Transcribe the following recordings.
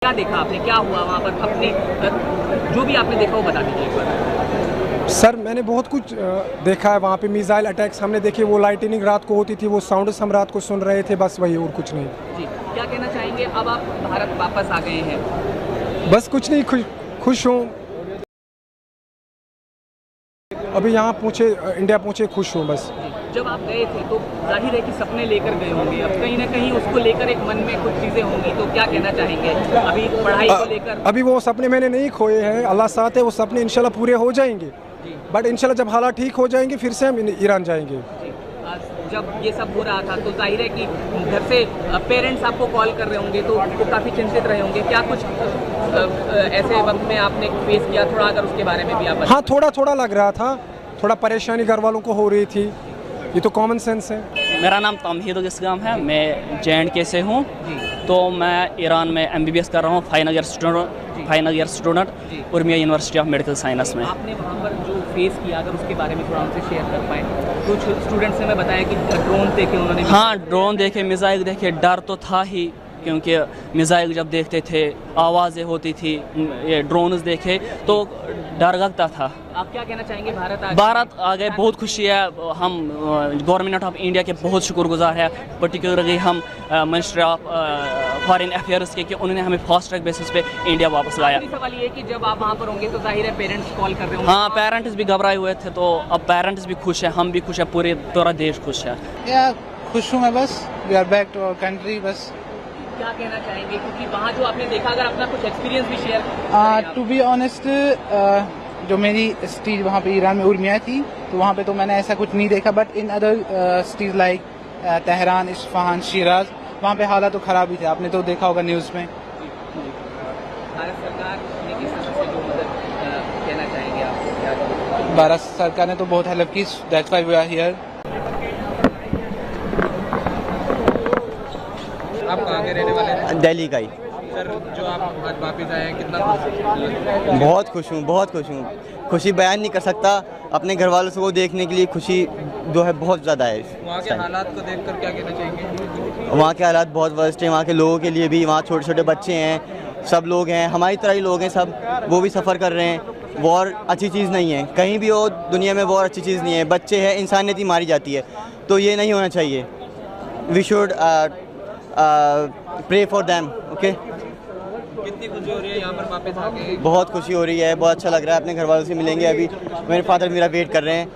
क्या देखा आपने, क्या हुआ वहाँ पर? अपने जो भी आपने देखा वो बता दीजिए एक बार। सर मैंने बहुत कुछ देखा है वहाँ पे। मिसाइल अटैक्स हमने देखे, वो लाइटनिंग रात को होती थी, वो साउंड हम रात को सुन रहे थे, बस वही और कुछ नहीं। जी, क्या कहना चाहेंगे? अब आप भारत वापस आ गए हैं। बस कुछ नहीं, खुश हूँ। अभी यहाँ पहुँचे, इंडिया पहुँचे, खुश हूँ बस। जब आप गए थे तो जाहिर है कि सपने लेकर गए होंगे, अब कहीं ना कहीं उसको लेकर एक मन में कुछ चीज़ें होंगी, तो क्या कहना चाहेंगे अभी पढ़ाई को लेकर? अभी वो सपने मैंने नहीं खोए हैं, अल्लाह साथ है, वो सपने इंशाल्लाह पूरे हो जाएंगे। बट इंशाल्लाह जब हालात ठीक हो जाएंगे फिर से हम ईरान जाएंगे। जब ये सब हो रहा था तो जाहिर है कि घर से पेरेंट्स आपको कॉल कर रहे होंगे, तो वो काफ़ी चिंतित रहे होंगे। क्या कुछ ऐसे वक्त में आपने फेस किया, थोड़ा अगर उसके बारे में भी आप हाँ, थोड़ा थोड़ा लग रहा था, थोड़ा परेशानी घर वालों को हो रही थी, ये तो कॉमन सेंस है। मेरा नाम तमहीदुल इस्लाम है, मैं JNK से हूँ। तो मैं ईरान में MBBS कर रहा हूँ, final year student Urmia university of medical science में। आपने वहाँ पर जो फेस किया, अगर उसके बारे में थोड़ा उनसे शेयर कर पाएँ। कुछ स्टूडेंट्स ने मैं बताया कि ड्रोन देखे उन्होंने। हाँ, ड्रोन देखे, मिसाइल देखे, डर तो था ही, क्योंकि मिसाइल जब देखते थे आवाज़ें होती थी, ये ड्रोन्स देखे तो डर लगता था। आप क्या कहना चाहेंगे? भारत आ गए, बहुत खुशी है। हम गवर्नमेंट ऑफ इंडिया के बहुत शुक्रगुजार है, पर्टिकुलरली हम मिनिस्ट्री ऑफ फॉरेन अफेयर्स के, कि उन्होंने हमें फास्ट ट्रैक बेसिस पे इंडिया वापस लाया। सवाल ये है कि जब आप वहाँ पर होंगे तो जाहिर है पेरेंट्स कॉल कर रहे होंगे। हाँ, पेरेंट्स भी घबराए हुए थे, तो अब पेरेंट्स भी खुश है, हम भी खुश है, पूरा देश खुश है। खुश हूँ मैं बस। We are back to our country बस। क्या कहना चाहेंगे, क्योंकि वहाँ जो आपने देखा, अगर अपना कुछ एक्सपीरियंस भी शेयर? टू बी ऑनेस्ट, जो मेरी सिटी वहाँ पे ईरान में उर्मिया थी, तो वहाँ पे तो मैंने ऐसा कुछ नहीं देखा। But in other cities like Tehran, Isfahan, Siraj, वहाँ पे हालात तो ख़राब ही थे। आपने तो देखा होगा न्यूज़ में। भारत सरकार ने किस तरह से जो मदद कहना चाहेंगे आप? भारत सरकार ने तो बहुत हेल्प की, that's why we are here. आप कहाँ के रहने वाले हैं? दिल्ली का ही। सर, जो आप आज वापस आए हैं, कितना खुश? बहुत खुश हूँ, बहुत खुश हूँ। खुशी बयान नहीं कर सकता। अपने घर वालों को देखने के लिए खुशी जो है बहुत ज़्यादा है। वहाँ के हालात को देखकर क्या कहना चाहेंगे? वहाँ के हालात बहुत वर्स्ट हैं, वहाँ के लोगों के लिए भी। वहाँ छोटे छोटे बच्चे हैं, सब लोग हैं, हमारी तरह ही लोग हैं सब, वो भी सफ़र कर रहे हैं। वॉर अच्छी चीज़ नहीं है, कहीं भी हो दुनिया में वॉर अच्छी चीज़ नहीं है। बच्चे हैं, इंसानियत ही मारी जाती है, तो ये नहीं होना चाहिए। We should pray for them. Okay. कितनी खुशी हो रही है यहाँ पर वापस आके? बहुत खुशी हो रही है, बहुत अच्छा लग रहा है। अपने घर वालों से मिलेंगे अभी। मेरे फादर मेरा वेट कर रहे हैं।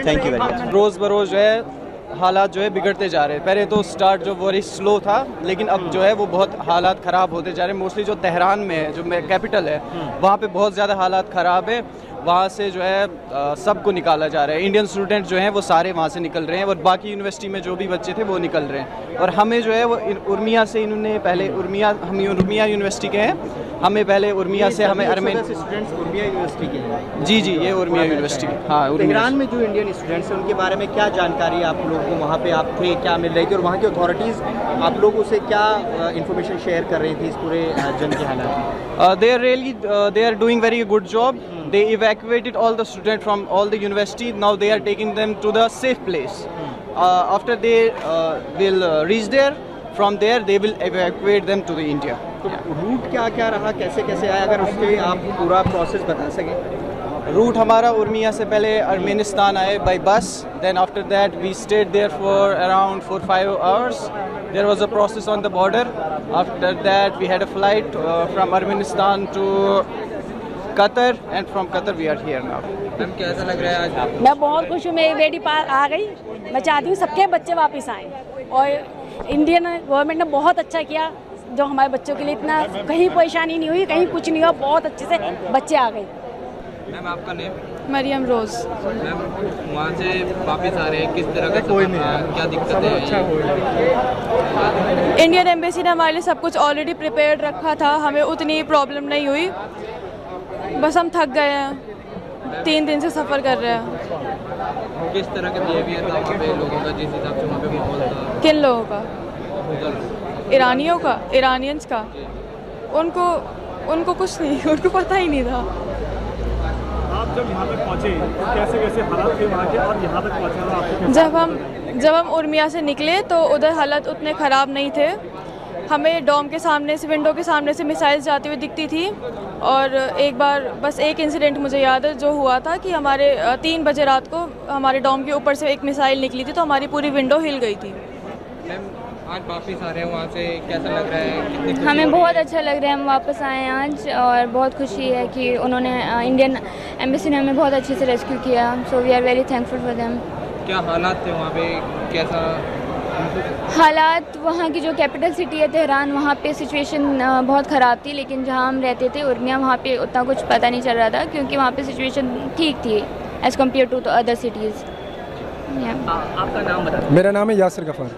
Thank you very much. रोज़ बरोज़ जो है हालात जो है बिगड़ते जा रहे हैं। पहले तो स्टार्ट जो वेरी स्लो था, लेकिन अब जो है वो बहुत हालात ख़राब होते जा रहे हैं। मोस्टली जो तेहरान में है, जो कैपिटल है, वहाँ पे बहुत ज़्यादा हालात ख़राब है। वहाँ से जो है सबको निकाला जा रहा है। इंडियन स्टूडेंट जो हैं वो सारे वहाँ से निकल रहे हैं, और बाकी यूनिवर्सिटी में जो भी बच्चे थे वो निकल रहे हैं। और हमें जो है वो उर्मिया से इन्होंने पहले हम उर्मिया यूनिवर्सिटी के हैं, हमें पहले उर्मिया से हमें स्टूडेंट्स उर्मिया यूनिवर्सिटी के हैं। जी, ये उर्मिया यूनिवर्सिटी। हाँ, ईरान में जो इंडियन स्टूडेंट्स हैं उनके बारे में क्या जानकारी आप लोगों को, वहाँ पे आप थे, क्या मिल रही थी, और वहाँ की अथॉरिटीज़ आप लोगों से क्या इन्फॉर्मेशन शेयर कर रही थी इस पूरे जंग के हालात में? they are doing very good job. They evacuated all the students from all the university. Now they are taking them to the safe place. After they will reach there, from there they will evacuate them to the India. तो root क्या क्या रहा, कैसे कैसे आया, अगर उसके आप पूरा प्रोसेस बता सकें। रूट हमारा उर्मिया से पहले अर्मेनिस्तान आए बाय बस, then after that we stayed there for around 4-5 hours. There was a process on the border. After that we had a flight from Armenistan to Qatar, and from Qatar we are here now. Ma'am, कैसा लग रहा है आज? मैं बहुत खुश हूँ, मेरी बेटी पार आ गई। मैं चाहती हूँ सबके बच्चे वापस आएँ, और इंडियन गवर्नमेंट ने बहुत अच्छा किया, जो हमारे बच्चों के लिए इतना कहीं परेशानी नहीं हुई, कहीं कुछ नहीं हुआ, बहुत अच्छे से बच्चे आ गए। मैम, आपका नेम? मरियम रोज़। मैम, वहाँ से वापस आ रहे हैं, किस तरह का क्या दिक्कतें हैं? इंडियन एम्बेसी ने हमारे लिए सब कुछ ऑलरेडी प्रिपेयर्ड रखा था, हमें उतनी प्रॉब्लम नहीं हुई। बस हम थक गए हैं, 3 दिन से सफ़र कर रहे हैं। किस तरह का बिहेवियर था वहाँ पे लोगों का, जिस हिसाब से वहाँ पे माहौल था? किन लोगों का? ईरानियों का, ईरानियंस का। उनको कुछ नहीं, उनको पता ही नहीं था। आप जब यहाँ तक पहुँचे तो कैसे कैसे हालात थे वहाँ के, और यहाँ तक पहुँचना आपको? जब हम उर्मिया से निकले तो उधर हालात उतने ख़राब नहीं थे, हमें डॉम के सामने से, विंडो के सामने से मिसाइल्स जाती हुई दिखती थी। और एक बार बस एक इंसिडेंट मुझे याद है जो हुआ था कि हमारे 3 बजे रात को हमारे डॉम के ऊपर से एक मिसाइल निकली थी, तो हमारी पूरी विंडो हिल गई थी। आज वापस आ रहे हैं वहाँ से, कैसा लग रहा है? कितनी खुशी हमें हो रही बहुत है? अच्छा लग रहा है, हम वापस आए हैं आज और बहुत खुशी है कि उन्होंने इंडियन एम्बेसी ने हमें बहुत अच्छे से रेस्क्यू किया। So we are very thankful for them. क्या हालात थे वहाँ पे, कैसा? हालात वहाँ की जो कैपिटल सिटी है तेहरान, वहाँ पे सिचुएशन बहुत ख़राब थी, लेकिन जहाँ हम रहते थे उर्मिया, वहाँ पे उतना कुछ पता नहीं चल रहा था क्योंकि वहाँ पे सिचुएशन ठीक थी as compare to other cities. आपका नाम बता? मेरा नाम है यासिर गफ़ार।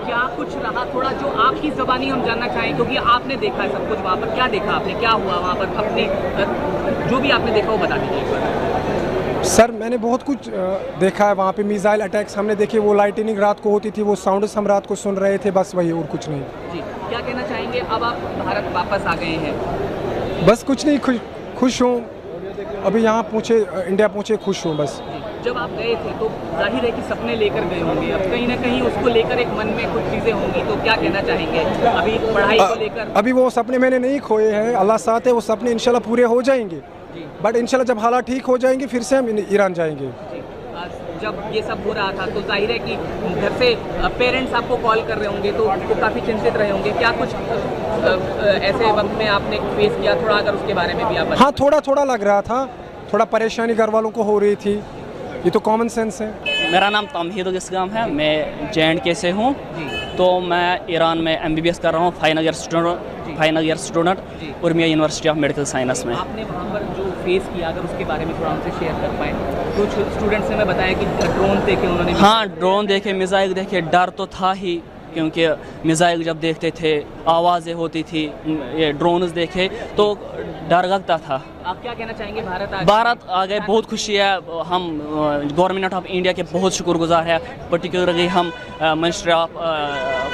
क्या कुछ रहा, थोड़ा जो आपकी ज़बानी हम जानना चाहें, क्योंकि आपने देखा है सब कुछ वहाँ पर। क्या देखा आपने, क्या हुआ वहाँ पर? अपनी जो भी आपने देखा वो बता दीजिए। सर मैंने बहुत कुछ देखा है वहाँ पे। मिसाइल अटैक्स हमने देखे, वो लाइटनिंग रात को होती थी, वो साउंड्स हम रात को सुन रहे थे, बस वही और कुछ नहीं। जी, क्या कहना चाहेंगे? अब आप भारत वापस आ गए हैं। बस कुछ नहीं, खुश हूँ। अभी यहाँ पहुँचे, इंडिया पहुँचे, खुश हूँ बस। जब आप गए थे तो जाहिर है कि सपने लेकर गए होंगे, अब कहीं ना कहीं उसको लेकर एक मन में कुछ चीज़ें होंगी, तो क्या कहना चाहेंगे अभी पढ़ाई को लेकर? अभी वो सपने मैंने नहीं खोए हैं, अल्लाह साथ है, वो सपने इंशाल्लाह पूरे हो जाएंगे। बट इंशाल्लाह जब हालात ठीक हो जाएंगे फिर से हम ईरान जाएंगे। जब ये सब हो रहा था तो जाहिर है कि घर से पेरेंट्स आपको कॉल कर रहे होंगे, तो वो काफ़ी चिंतित रहे होंगे। क्या कुछ ऐसे वक्त में आपने फेस किया, थोड़ा अगर उसके बारे में भी आप? हाँ, थोड़ा लग रहा था, थोड़ा परेशानी घर वालों को हो रही थी, ये तो कॉमन सेंस है। मेरा नाम तमहीद इस्लाम है, मैं J&K से हूँ। तो मैं ईरान में MBBS कर रहा हूँ, final year student Urmia university of medical science में। आपने वहाँ पर जो फेस किया, अगर उसके बारे में थोड़ा हमसे शेयर कर पाएँ। कुछ स्टूडेंट्स ने मैं बताया कि ड्रोन देखे उन्होंने। हाँ, ड्रोन देखे, मिसाइल देखे, डर तो था ही क्योंकि मिसाइल जब देखते थे आवाज़ें होती थी, ये ड्रोन्स देखे तो डर लगता था। आप क्या कहना चाहेंगे? भारत आ गए, बहुत खुशी है। हम गवर्नमेंट ऑफ इंडिया के बहुत शुक्रगुजार है, पर्टिकुलरली हम मिनिस्ट्री ऑफ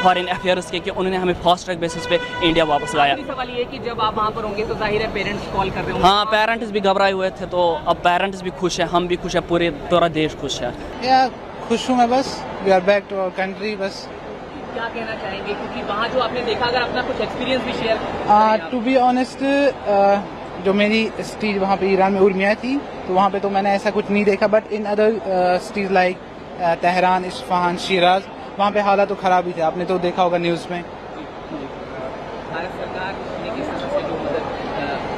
फॉरेन अफेयर्स के कि उन्होंने हमें फास्ट ट्रैक बेसिस पे इंडिया वापस लाया। सवाल ये है कि जब आप वहाँ पर होंगे तो जाहिर है पेरेंट्स कॉल कर रहे होंगे। हाँ, पेरेंट्स भी घबराए हुए थे, तो अब पेरेंट्स भी खुश है, हम भी खुश है, पूरा देश खुश है। खुश हूँ मैं बस। We are back to our country बस। क्या कहना चाहेंगे, क्योंकि वहाँ जो आपने देखा, अगर अपना कुछ एक्सपीरियंस भी शेयर? टू बी ऑनेस्ट, जो मेरी सिटी वहाँ पे ईरान में उर्मिया थी, तो वहाँ पे तो मैंने ऐसा कुछ नहीं देखा। But in other cities like Tehran, Isfahan, Siraj, वहाँ पे हालात तो ख़राब ही थे। आपने तो देखा होगा न्यूज़ में। भारत सरकार ने किस तरह से जो मदद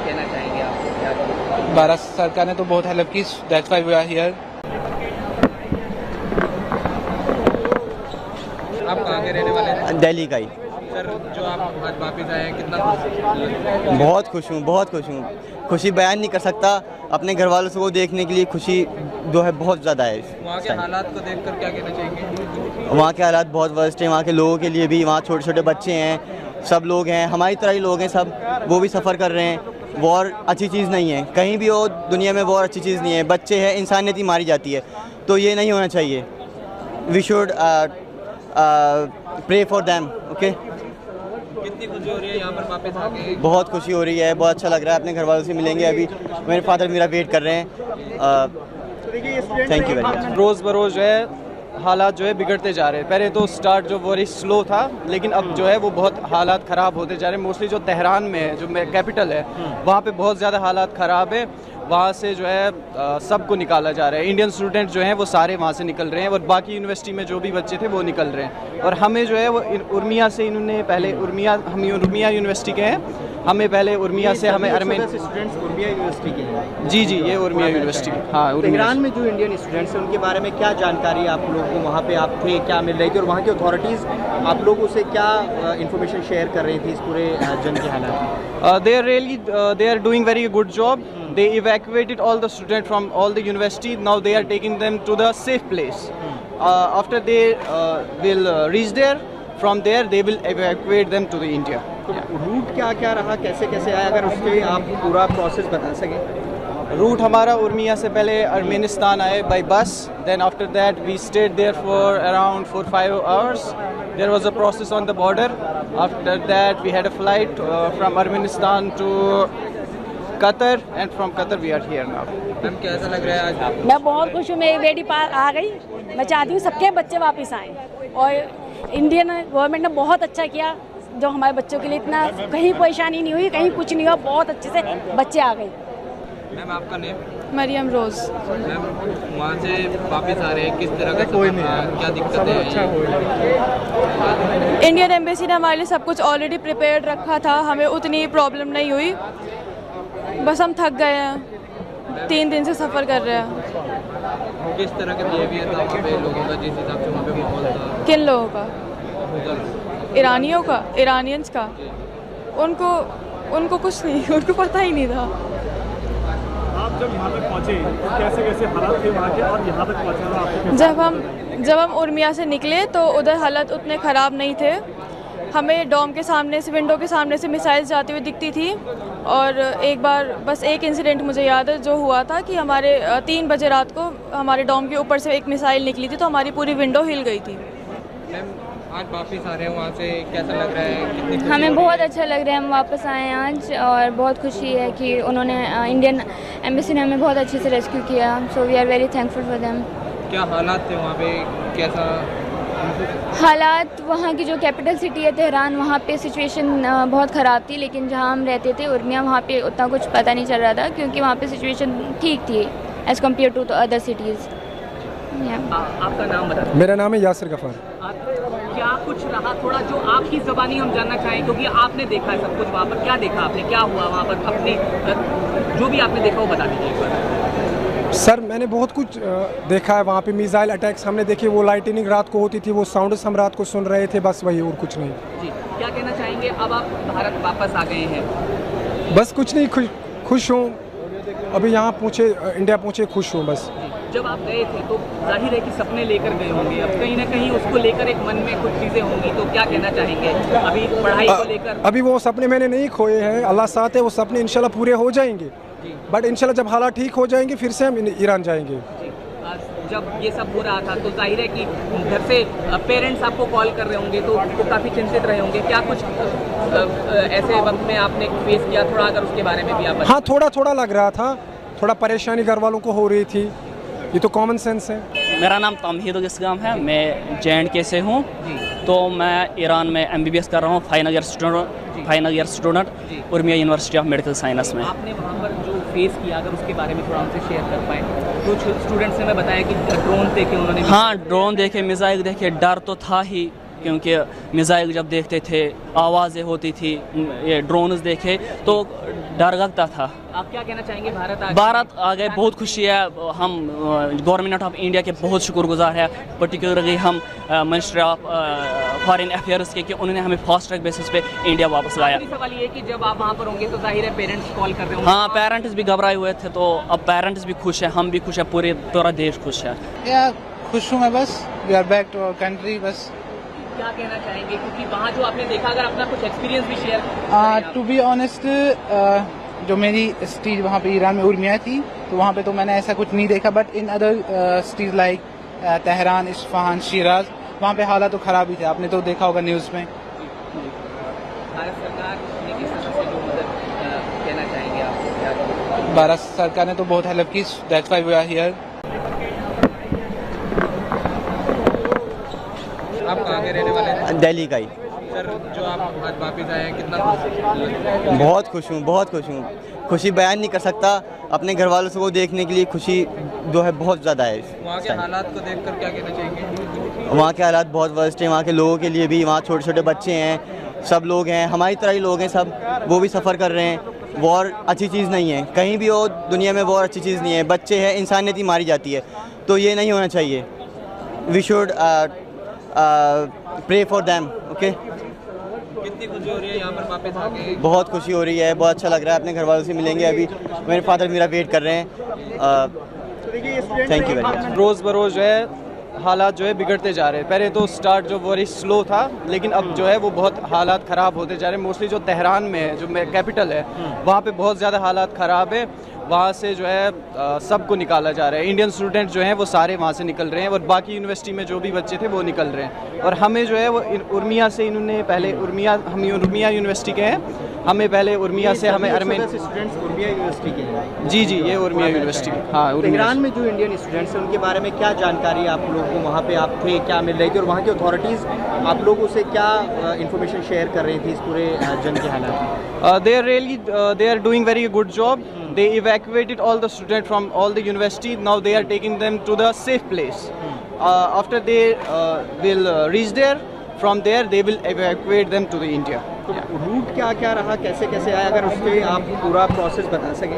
कहना चाहेंगे आप? भारत सरकार ने तो बहुत हेल्प की, that's why we are here. आप कहाँ के रहने वाले हैं? दिल्ली का ही। सर, जो आप आज वापस आए हैं, कितना खुश? बहुत खुश हूँ। खुशी बयान नहीं कर सकता। अपने घर वालों को देखने के लिए खुशी जो है बहुत ज़्यादा है। वहाँ के हालात को देखकर क्या कहना चाहेंगे? वहाँ के हालात बहुत वर्स्ट हैं। वहाँ के लोगों के लिए भी, वहाँ छोटे छोटे बच्चे हैं, सब लोग हैं, हमारी तरह ही लोग हैं सब, वो भी सफ़र कर रहे हैं। वॉर अच्छी चीज़ नहीं है, कहीं भी हो दुनिया में वॉर अच्छी चीज़ नहीं है। बच्चे हैं, इंसानियत ही मारी जाती है, तो ये नहीं होना चाहिए। We should pray for them. Okay. कितनी खुशी हो रही है यहाँ पर वापस आके? बहुत खुशी हो रही है, बहुत अच्छा लग रहा है। अपने घर वालों से मिलेंगे अभी, मेरे फादर मेरा वेट कर रहे हैं। Thank you very much. रोज़ बरोज़ जो है हालात जो है बिगड़ते जा रहे हैं। पहले तो स्टार्ट जो वेरी स्लो था, लेकिन अब जो है वो बहुत हालात ख़राब होते जा रहे हैं। मोस्टली जो तेहरान में है, जो कैपिटल है, वहाँ पे बहुत ज़्यादा हालात ख़राब है। वहाँ से जो है सबको निकाला जा रहा है। इंडियन स्टूडेंट जो हैं वो सारे वहाँ से निकल रहे हैं, और बाकी यूनिवर्सिटी में जो भी बच्चे थे वो निकल रहे हैं। और हमें जो है वो उर्मिया से इन्होंने पहले हम उर्मिया यूनिवर्सिटी के हैं, हमें पहले उर्मिया से हमें स्टूडेंट्स उर्मिया यूनिवर्सिटी के हैं। जी, ये उर्मिया यूनिवर्सिटी। हाँ, ईरान में जो इंडियन स्टूडेंट्स हैं उनके बारे में क्या जानकारी आप लोगों को वहाँ पे आप थे, क्या मिल रही थी, और वहाँ की अथॉरिटीज़ आप लोगों से क्या इन्फॉर्मेशन शेयर कर रही थी इस पूरे जंग के हालात में? they are doing very good job. They evacuated all the students from all the university. Now they are taking them to the safe place. After they will reach there, from there they will evacuate them to the India. Route क्या रहा, कैसे आया, अगर उसके आप पूरा process बता सकें। रूट हमारा उर्मिया से पहले अर्मेनिस्तान आए बाय बस, then after that we stayed there for around 4-5 hours. There was a process on the border. After that we had a flight from Armenistan to Qatar, and from Qatar we are here now. Ma'am, कैसा लग रहा है आज? मैं बहुत खुश हूँ, मेरी बेटी पास आ गई। मैं चाहती हूँ सबके बच्चे वापस आएँ, और इंडियन गवर्नमेंट ने बहुत अच्छा किया। जो हमारे बच्चों के लिए इतना कहीं परेशानी नहीं हुई, कहीं कुछ नहीं हुआ, बहुत अच्छे से बच्चे आ गए। मैम आपका नेम? मरियम रोज़। मैम वहाँ से वापस आ रहे हैं, किस तरह का सफर था, क्या दिक्कतें आई? इंडियन एम्बेसी ने हमारे लिए सब कुछ ऑलरेडी प्रिपेयर्ड रखा था, हमें उतनी प्रॉब्लम नहीं हुई, बस हम थक गए हैं, 3 दिन से सफ़र कर रहे हैं। किस तरह का बिहेवियर था वहाँ पे लोगों का, जिस हिसाब से वहाँ पे माहौल था? किन लोगों का? ईरानियों का, ईरानियंस का। उनको कुछ नहीं, उनको पता ही नहीं था। आप जब यहाँ तक पहुँचे तो कैसे कैसे हालात थे वहाँ के, और यहाँ तक पहुँचना आपको? जब हम उर्मिया से निकले तो उधर हालत उतने ख़राब नहीं थे, हमें डॉम के सामने से, विंडो के सामने से मिसाइल्स जाती हुई दिखती थी। और एक बार बस एक इंसिडेंट मुझे याद है जो हुआ था कि हमारे 3 बजे रात को हमारे डॉम के ऊपर से एक मिसाइल निकली थी, तो हमारी पूरी विंडो हिल गई थी। मैम आज वापस आ रहे हैं वहाँ से, कैसा लग रहा है? कितनी खुशी हमें हो रही बहुत है? अच्छा लग रहा है, हम वापस आए हैं आज, और बहुत खुशी है कि उन्होंने इंडियन एम्बेसी ने हमें बहुत अच्छे से रेस्क्यू किया, so we are very thankful for them. क्या हालात थे वहाँ पे, कैसा? हालात वहाँ की जो कैपिटल सिटी है तेहरान, वहाँ पे सिचुएशन बहुत ख़राब थी, लेकिन जहाँ हम रहते थे उर्मिया, वहाँ पे उतना कुछ पता नहीं चल रहा था, क्योंकि वहाँ पे सिचुएशन ठीक थी as compare to other cities. आपका नाम बता? मेरा नाम है यासिर गफ़ार। क्या कुछ रहा, थोड़ा जो आपकी ज़बानी हम जानना चाहें, क्योंकि आपने देखा है सब कुछ वहाँ पर, क्या देखा आपने, क्या हुआ वहाँ पर, अपने जो भी आपने देखा वो बता दीजिए एक बार। सर मैंने बहुत कुछ देखा है वहाँ पे, मिसाइल अटैक्स हमने देखे, वो लाइटनिंग रात को होती थी, वो साउंड्स हम रात को सुन रहे थे, बस वही और कुछ नहीं। जी क्या कहना चाहेंगे, अब आप भारत वापस आ गए हैं? बस कुछ नहीं, खुश हूँ, अभी यहाँ पहुँचे, इंडिया पहुँचे, खुश हूँ बस। जब आप गए थे तो जाहिर है कि सपने लेकर गए होंगे, अब कहीं ना कहीं उसको लेकर एक मन में कुछ चीज़ें होंगी, तो क्या कहना चाहेंगे अभी पढ़ाई को लेकर? अभी वो सपने मैंने नहीं खोए हैं, अल्लाह साथ है, वो सपने इंशाल्लाह पूरे हो जाएंगे, बट इंशाल्लाह जब हालात ठीक हो जाएंगे फिर से हम ईरान जाएंगे। जब ये सब हो रहा था तो जाहिर है कि घर से पेरेंट्स आपको कॉल कर रहे होंगे, तो वो काफ़ी चिंतित रहे होंगे, क्या कुछ ऐसे वक्त में आपने फेस किया, थोड़ा अगर उसके बारे में भी आप? हाँ थोड़ा लग रहा था, थोड़ा परेशानी घर वालों को हो रही थी, ये तो कॉमन सेंस है। मेरा नाम तमहीद इस्लाम है, मैं J&K से हूँ, तो मैं ईरान में MBBS कर रहा हूँ, final year student Urmia university of medical science में। आपने वहाँ पर जो फेस किया, अगर उसके बारे में थोड़ा हमसे शेयर कर पाएँ? कुछ स्टूडेंट्स ने मैं बताया कि ड्रोन देखे उन्होंने। हाँ ड्रोन देखे, मिसाइल देखे, डर तो था ही, क्योंकि मिसाइल जब देखते थे आवाज़ें होती थी, ये ड्रोन्स देखे तो डर लगता था। आप क्या कहना चाहेंगे, भारत आ गए, बहुत खुशी है, हम गवर्नमेंट ऑफ इंडिया के बहुत शुक्रगुजार है, पर्टिकुलरली हम मिनिस्ट्री ऑफ फॉरेन अफेयर्स के, कि उन्होंने हमें फास्ट ट्रैक बेसिस पे इंडिया वापस लाया। सवाल ये कि जब आप वहाँ पर होंगे तो जाहिर है पेरेंट्स कॉल कर रहे होंगे। हाँ पेरेंट्स भी घबराए हुए थे, तो अब पेरेंट्स भी खुश है, हम भी खुश है, पूरा देश खुश है। खुश हूँ मैं, बस we are back to our country. बस क्या कहना चाहेंगे, क्योंकि वहाँ जो आपने देखा, अगर अपना कुछ एक्सपीरियंस भी शेयर? टू बी ऑनेस्ट, जो मेरी सिटी वहाँ पे ईरान में उर्मिया थी, तो वहाँ पे तो मैंने ऐसा कुछ नहीं देखा, but in other cities like Tehran, Isfahan, Siraj, वहाँ पे हालात तो ख़राब ही थे, आपने तो देखा होगा न्यूज़ में। भारत सरकार ने किस तरह से जो मदद कहना चाहेंगे आप? भारत सरकार ने तो बहुत हेल्प की, that's why we are here. आप कहाँ के रहने वाले हैं? दिल्ली का ही। सर जो आप आज वापस आए हैं, कितना खुश? बहुत खुश हूँ, बहुत खुश हूँ, खुशी बयान नहीं कर सकता, अपने घर वालों को देखने के लिए खुशी जो है बहुत ज़्यादा है। वहाँ के हालात को देखकर क्या कहना चाहेंगे? वहाँ के हालात बहुत वर्स्ट हैं, वहाँ के लोगों के लिए भी, वहाँ छोटे छोटे बच्चे हैं, सब लोग हैं, हमारी तरह ही लोग हैं सब, वो भी सफ़र कर रहे हैं। वॉर अच्छी चीज़ नहीं है, कहीं भी हो दुनिया में वॉर अच्छी चीज़ नहीं है, बच्चे हैं, इंसानियत ही मारी जाती है, तो ये नहीं होना चाहिए। We should pray for them. Okay, कितनी खुशी हो रही है यहाँ पर वापस आके? बहुत खुशी हो रही है, बहुत अच्छा लग रहा है, अपने घर वालों से मिलेंगे, अभी मेरे फादर मेरा वेट कर रहे हैं। Thank you very much. रोज़ बरोज़ जो है हालात जो है बिगड़ते जा रहे हैं। पहले तो स्टार्ट जो वेरी स्लो था, लेकिन अब जो है वो बहुत हालात ख़राब होते जा रहे हैं। मोस्टली जो तेहरान में है, जो कैपिटल है, वहाँ पे बहुत ज़्यादा हालात ख़राब है। वहाँ से जो है सबको निकाला जा रहा है। इंडियन स्टूडेंट जो हैं वो सारे वहाँ से निकल रहे हैं, और बाकी यूनिवर्सिटी में जो भी बच्चे थे वो निकल रहे हैं। और हमें जो है वो उर्मिया से, इन्होंने पहले हम उर्मिया यूनिवर्सिटी के हैं, हमें पहले उर्मिया से हमें अर्मेन स्टूडेंट्स उर्मिया यूनिवर्सिटी के हैं। जी जी, ये उर्मिया यूनिवर्सिटी। हाँ, ईरान में जो इंडियन स्टूडेंट्स हैं उनके बारे में क्या जानकारी आप लोगों को वहाँ पे आप थे, क्या मिल रही थी, और वहाँ की अथॉरिटीज़ आप लोगों से क्या इन्फॉर्मेशन शेयर कर रही थी इस पूरे जंग के हालात में? they are doing very good job. They evacuated all the students from all the university. Now they are taking them to the safe place. After they will reach there, from there they will evacuate them to the India. तो root क्या क्या रहा, कैसे कैसे आया, अगर उस पर आप पूरा प्रोसेस बता सकें।